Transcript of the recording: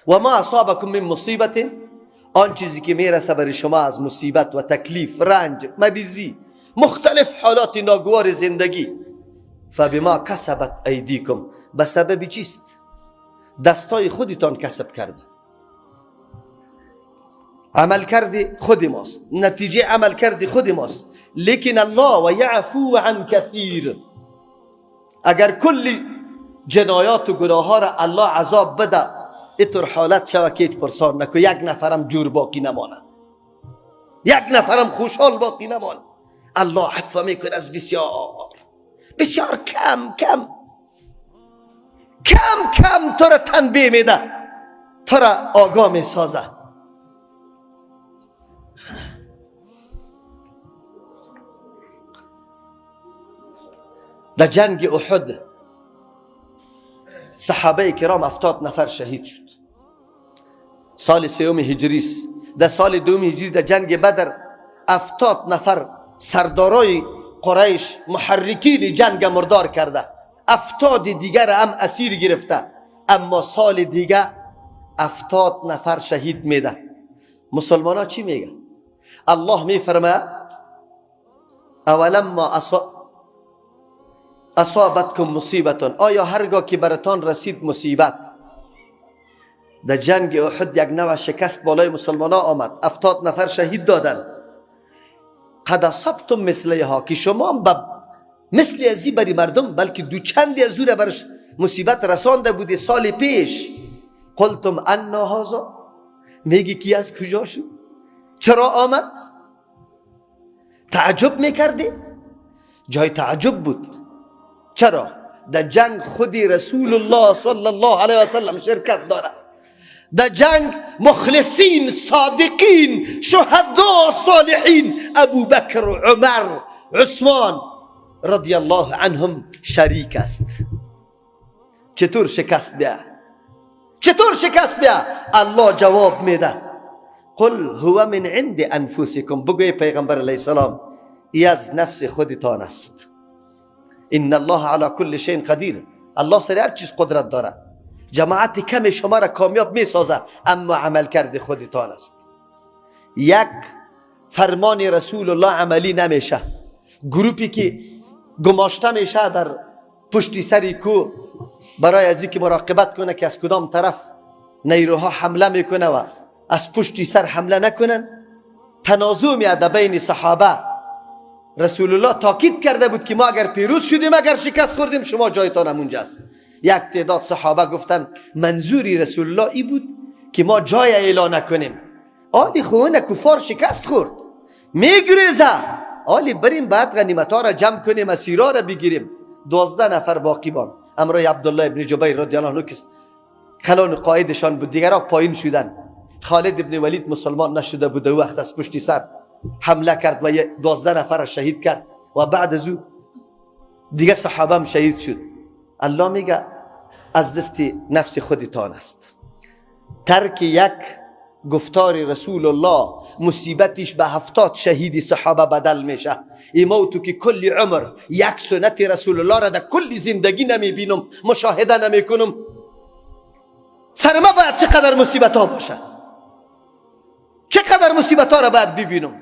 و ما اصابکم من مصیبت، آن چیزی که میرسه بر شما از مصیبت و تکلیف، رنج، مریضی، مختلف حالات ناگوار زندگی، فبما کسبت ایدیکم، به سبب چیست؟ دستای خودتان کسب کرده. عمل کردی خود ماست، نتیجه عمل کردی خود ماست. لیکن الله و یعفو عن کثیر، اگر کل جنایات و گناه ها را الله عذاب بده، اینطور حالت شوه که هیچ پرسان نکو، یک نفرم جور باقی نمانه، یک نفرم خوشحال باقی نمانه. الله عفو میکنه از بسیار کم تو را تنبیه میده، تو را آگاه میسازه. در جنگ احد صحابه کرام 70 نفر شهید شد. سال 3 هجری است. در سال 2 هجری در جنگ بدر 70 نفر سردارای قریش محرکین جنگ مردار کرده، 70 دیگر هم اسیر گرفته. اما سال دیگه 70 نفر شهید میده. مسلمان ها چی میگه؟ الله میفرمه اولما اصابتکم مصیبتون، آیا هرگاه که براتان رسید مصیبت، در جنگ احد یک نوع شکست بالای مسلمان ها آمد، 70 نفر شهید دادن، قد اصبتم مثلها، که شما مثل ازی بری مردم بلکه دو چندی از دور برش مصیبت رسانده بودی سال پیش، قلتم انا هذا، میگی کی از کجا شد، چرا آمد؟ تعجب میکردی؟ جای تعجب بود. چرا؟ در جنگ خودی رسول الله صلی الله علیه و سلم شرکت داره. در جنگ مخلصین، صادقین، شهدا، صالحین، ابو بکر و عمر، عثمان رضی الله عنهم شریک است. چطور شکست بیا؟ چطور شکست بیا؟ الله جواب میده قل هو من عند انفسکم، بگوی پیغمبر علیه السلام ای از نفس خودتان است. ان الله على كل شيء قدیر، الله سر هر چیز قدرت داره. جماعت کم شما را کامیاب می سازه، اما عمل کرده خودتان است. یک فرمان رسول الله عملی نمیشه، گروپی که گماشته میشه در پشت سری کو برای از اینکه مراقبت کنه که از کدام طرف نیروها حمله میکنه و از پشت سر حمله نکنن. تنازع میاد بین صحابه. رسول الله تاکید کرده بود که ما اگر پیروز شدیم، اگر شکست خوردیم، شما جایتان همونجاست. یک تعداد صحابه گفتن منظوری رسول الله ای بود که ما جای اعلان نکنیم. آلی خوونه کفار شکست خورد میگریزه، آلی بریم بعد غنیمتها را جمع کنیم، اسیرا را بگیریم. 12 نفر باقی بان. امروی عبدالله ابن جبیر رضی الله عنه که کلان قایدشان بود، دیگرها پایین شدن. خالد ابن ولید مسلمان نشده بود، وقت از پشت سر حمله کرد و 12 نفر را شهید کرد و بعد از او دیگه صحابه هم شهید شد. الله میگه از دست نفس خودتان است. ترک یک گفتار رسول الله مصیبتش به 70 شهید صحابه بدل میشه. این موتو که کل عمر یک سنت رسول الله را در کل زندگی نمیبینم، مشاهده نمیکنم، سر ما باید چقدر مصیبت ها باشه، چقدر مصیبت ها را باید ببینم.